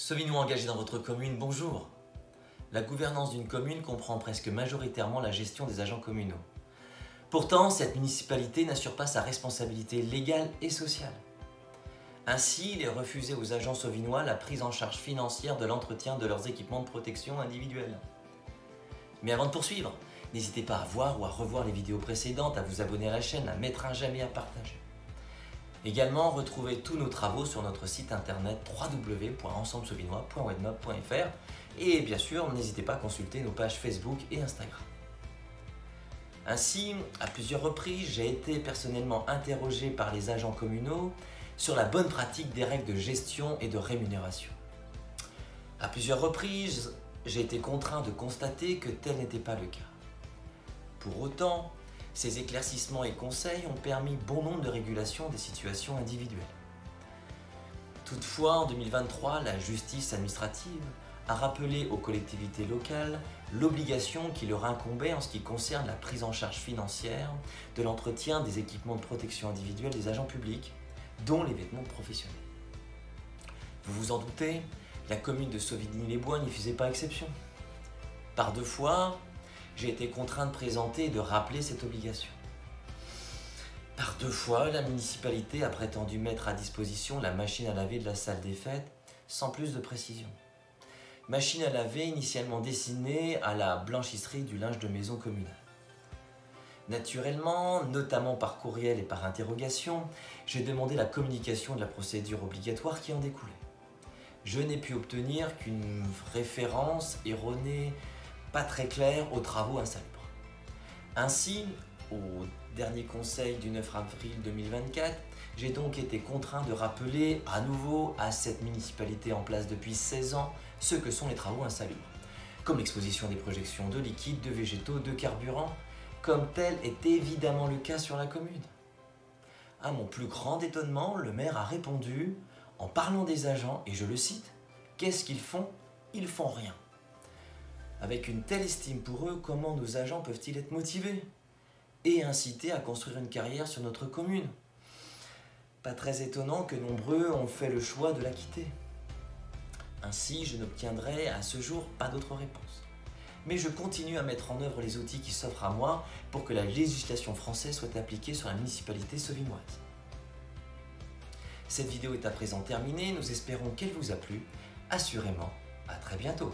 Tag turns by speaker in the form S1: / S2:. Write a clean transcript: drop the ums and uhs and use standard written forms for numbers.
S1: Sauvinois engagés dans votre commune, bonjour. La gouvernance d'une commune comprend presque majoritairement la gestion des agents communaux. Pourtant, cette municipalité n'assure pas sa responsabilité légale et sociale. Ainsi, il est refusé aux agents sauvinois la prise en charge financière de l'entretien de leurs équipements de protection individuelle. Mais avant de poursuivre, n'hésitez pas à voir ou à revoir les vidéos précédentes, à vous abonner à la chaîne, à mettre un j'aime et à partager. Également, retrouvez tous nos travaux sur notre site internet www.ensemblesauvinois.webnote.fr et bien sûr, n'hésitez pas à consulter nos pages Facebook et Instagram. Ainsi, à plusieurs reprises, j'ai été personnellement interrogé par les agents communaux sur la bonne pratique des règles de gestion et de rémunération. À plusieurs reprises, j'ai été contraint de constater que tel n'était pas le cas. Pour autant, ces éclaircissements et conseils ont permis bon nombre de régulations des situations individuelles. Toutefois, en 2023, la justice administrative a rappelé aux collectivités locales l'obligation qui leur incombait en ce qui concerne la prise en charge financière de l'entretien des équipements de protection individuelle des agents publics, dont les vêtements professionnels. Vous vous en doutez, la commune de Sauvigny-les-Bois n'y faisait pas exception. Par deux fois, j'ai été contraint de présenter et de rappeler cette obligation. Par deux fois, la municipalité a prétendu mettre à disposition la machine à laver de la salle des fêtes sans plus de précision. Machine à laver initialement destinée à la blanchisserie du linge de maison communal. Naturellement, notamment par courriel et par interrogation, j'ai demandé la communication de la procédure obligatoire qui en découlait. Je n'ai pu obtenir qu'une référence erronée, pas très claire, aux travaux insalubres. Ainsi, au dernier conseil du 9 avril 2024, j'ai donc été contraint de rappeler à nouveau à cette municipalité en place depuis 16 ans ce que sont les travaux insalubres, comme l'exposition des projections de liquides, de végétaux, de carburant, comme tel est évidemment le cas sur la commune. À mon plus grand étonnement, le maire a répondu en parlant des agents, et je le cite, « Qu'est-ce qu'ils font? Ils font rien ». Avec une telle estime pour eux, comment nos agents peuvent-ils être motivés et incités à construire une carrière sur notre commune? Pas très étonnant que nombreux ont fait le choix de la quitter. Ainsi, je n'obtiendrai à ce jour pas d'autre réponse. Mais je continue à mettre en œuvre les outils qui s'offrent à moi pour que la législation française soit appliquée sur la municipalité sauvinoise. Cette vidéo est à présent terminée, nous espérons qu'elle vous a plu. Assurément, à très bientôt.